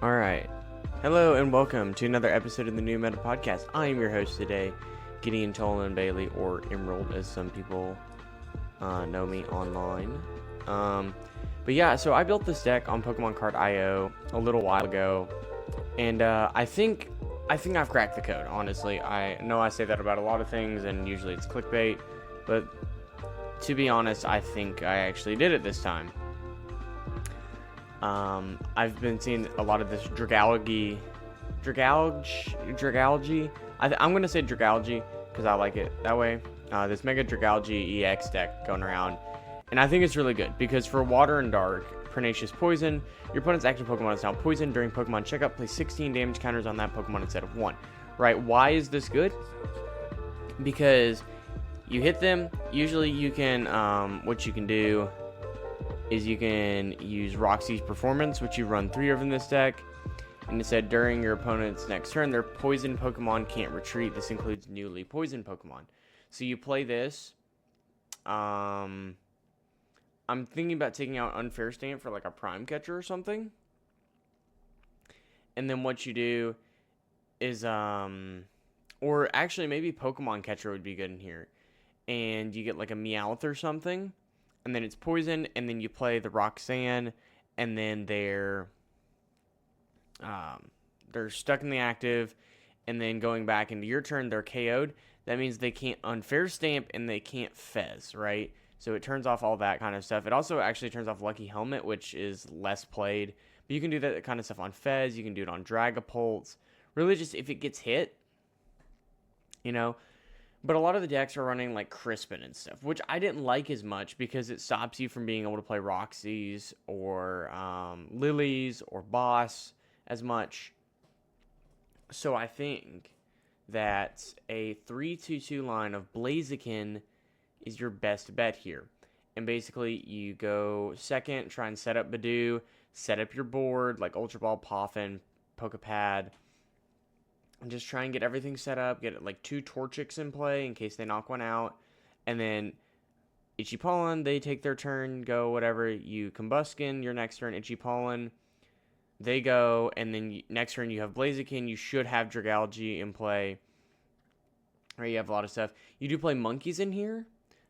Alright. Hello and welcome to another episode of the New Meta Podcast. I am your host today, Gideon Tolan Bailey, or Emerald as some people know me online. But yeah, so I built this deck on Pokemon Card IO a little while ago, and I think I've cracked the code, honestly. I know I say that about a lot of things, and usually it's clickbait, but to be honest, I think I actually did it this time. I've been seeing a lot of this dragalge. I'm gonna say dragalge because I like it that way. This Mega Dragalge EX deck going around, and I think it's really good because for Water and Dark, Pernicious Poison, your opponent's active Pokemon is now poisoned during Pokemon Checkup. Place 16 damage counters on that Pokemon instead of 1. Right? Why is this good? Because you hit them. Usually, you can what you can do is you can use Roxy's Performance, which you run 3 of in this deck, and it said during your opponent's next turn, their poison Pokemon can't retreat. This includes newly poisoned Pokemon. So you play this. I'm thinking about taking out Unfair Stamp for like a Prime Catcher or something. And then what you do is, or actually maybe Pokemon Catcher would be good in here. And you get like a Meowth or something. And then it's poison, and then you play the Roxanne, and then they're stuck in the active, and then going back into your turn, they're KO'd. That means they can't Unfair Stamp, and they can't Fez, right? So it turns off all that kind of stuff. It also actually turns off Lucky Helmet, which is less played. But you can do that kind of stuff on Fez. You can do it on Dragapult. Really just if it gets hit, you know. But a lot of the decks are running like Crispin and stuff, which I didn't like as much because it stops you from being able to play Roxy's or Lilies or Boss as much. So I think that a 3-2-2 line of Blaziken is your best bet here. And basically you go second, try and set up Badoo, set up your board like Ultra Ball, Poffin, Pokepad. And just try and get everything set up. Get like 2 Torchics in play in case they knock one out. And then Itchy Pollen, they take their turn, go whatever. You Combuskin, your next turn, Itchy Pollen. They go, and then next turn you have Blaziken. You should have Dragalge in play. Or you have a lot of stuff. You do play Monkeys in here,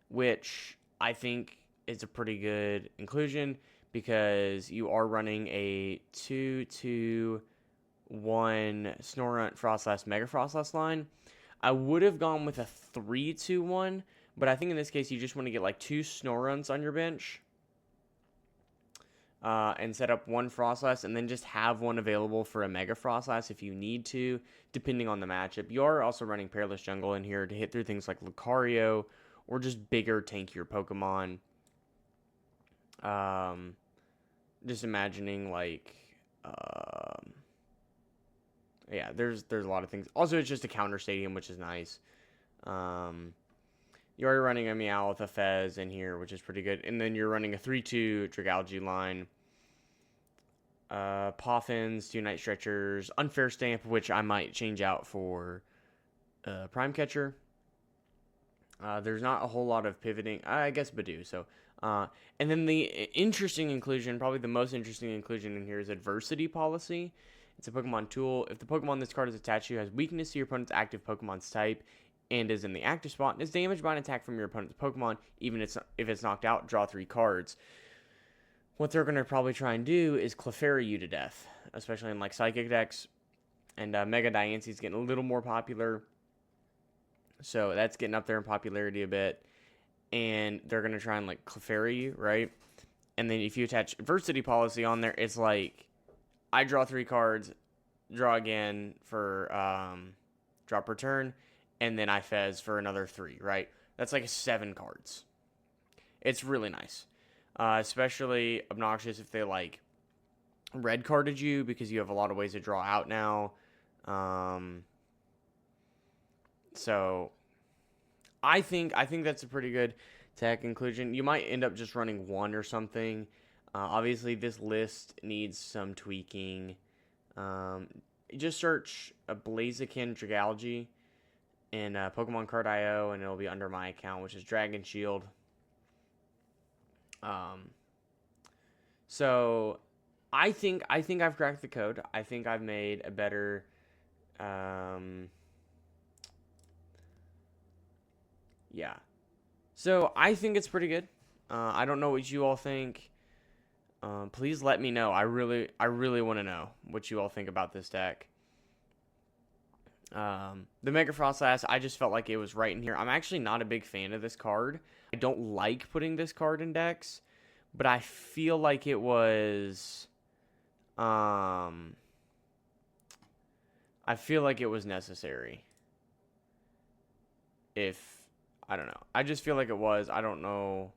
which I think is a pretty good inclusion because you are running a 2-2... 1 Snorunt Frostlass Mega Frostlass line. I would have gone with a 3-2-1, but I think in this case you just want to get like 2 Snorunts on your bench and set up 1 Frostlass and then just have one available for a Mega Frostlass if you need to, depending on the matchup. You are also running Peerless Jungle in here to hit through things like Lucario or just bigger, tankier Pokemon. Just imagining like... yeah, there's a lot of things. Also, it's just a counter stadium, which is nice. You're already running a Meowth, a Fez in here, which is pretty good. And then you're running a 3-2 Dragalge line. Poffins, 2 Night Stretchers, Unfair Stamp, which I might change out for Prime Catcher. There's not a whole lot of pivoting. I guess Badoo. So, and then the interesting inclusion, probably the most interesting inclusion in here is Adversity Policy. It's a Pokemon tool. If the Pokemon this card is attached to has weakness to your opponent's active Pokemon's type and is in the active spot and is damaged by an attack from your opponent's Pokemon, even if it's knocked out, draw 3 cards. What they're going to probably try and do is Clefairy you to death, especially in like Psychic decks. And Mega Diancie is getting a little more popular. So that's getting up there in popularity a bit. And they're going to try and like Clefairy you, right? And then if you attach Adversity Policy on there, it's like I draw 3 cards, draw again for drop return, and then I Fez for another 3, right? That's like 7 cards. It's really nice. Especially obnoxious if they like red carded you because you have a lot of ways to draw out now. So I think that's a pretty good tech inclusion. You might end up just running 1 or something. Obviously, this list needs some tweaking. Just search a Blaziken Dragalge in Pokemon Card IO, and it'll be under my account, which is Dragon Shield. So I think I've cracked the code. I think I've made a better yeah. So I think it's pretty good. I don't know what you all think. Please let me know. I really want to know what you all think about this deck. The Mega Frostlass, I just felt like it was right in here. I'm actually not a big fan of this card. I don't like putting this card in decks, but I feel like it was, I feel like it was necessary. I don't know. I just feel like it was. I don't know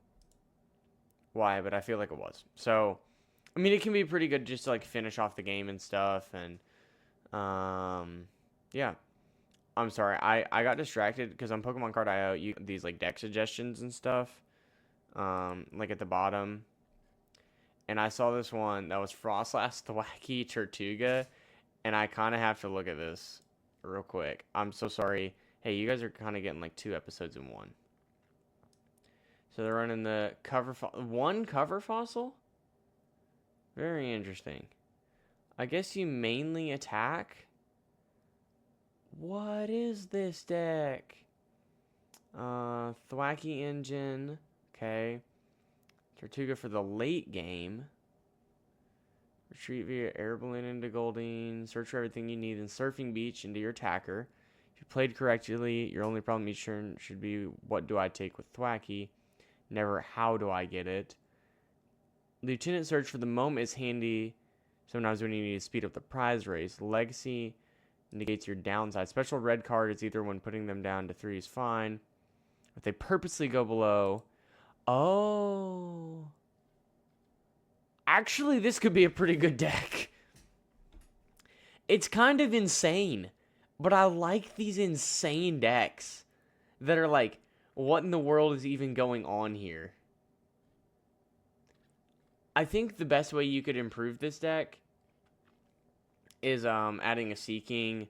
why, but I feel like it was. So, I mean, it can be pretty good just to, like, finish off the game and stuff, and, yeah. I'm sorry, I got distracted because on Pokemon Card IO, you these like deck suggestions and stuff, like at the bottom, and I saw this one that was Frostlass, Thwackey, Tortuga, and I kind of have to look at this real quick. I'm so sorry. Hey, you guys are kind of getting like 2 episodes in one. So they're running the one cover fossil. Very interesting. I guess you mainly attack. What is this deck? Thwackey Engine. Okay. Tortuga for the late game. Retreat via air balloon into Goldeen. Search for everything you need in Surfing Beach into your attacker. If you played correctly, your only problem each turn should be what do I take with Thwackey? Never how do I get it? Lieutenant Search for the moment is handy sometimes when you need to speed up the prize race. Legacy negates your downside. Special red card is either when putting them down to 3 is fine. If they purposely go below. Oh. Actually, this could be a pretty good deck. It's kind of insane. But I like these insane decks that are like, what in the world is even going on here? I think the best way you could improve this deck is adding a Seeking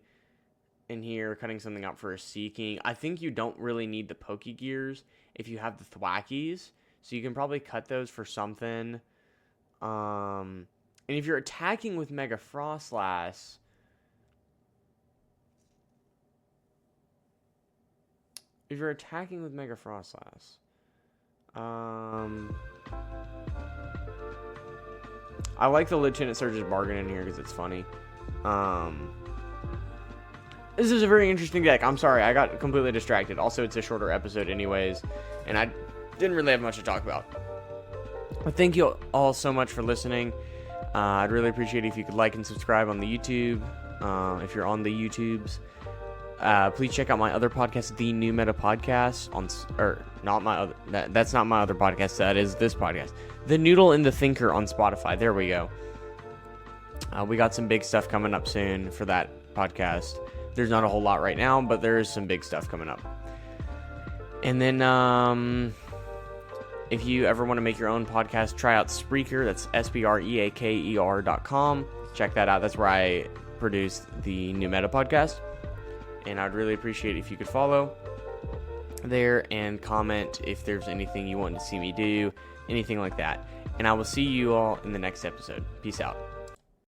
in here, cutting something out for a Seeking. I think you don't really need the Pokegears if you have the Thwackies, so you can probably cut those for something. And if you're attacking with Mega Frostlass, I like the Lieutenant Surge's bargain in here because it's funny. This is a very interesting deck. I'm sorry, I got completely distracted. Also, it's a shorter episode anyways, and I didn't really have much to talk about. But thank you all so much for listening. I'd really appreciate it if you could like and subscribe on the YouTube. If you're on the YouTubes, please check out my other podcast, The New Meta Podcast. That's not my other podcast. That is this podcast, The Noodle and the Thinker on Spotify. There we go. We got some big stuff coming up soon for that podcast. There's not a whole lot right now, but there is some big stuff coming up. And then, if you ever want to make your own podcast, try out Spreaker. That's SPREAKER.com. Check that out. That's where I produce the New Meta Podcast. And I'd really appreciate it if you could follow there and comment if there's anything you want to see me do, anything like that. And I will see you all in the next episode. Peace out.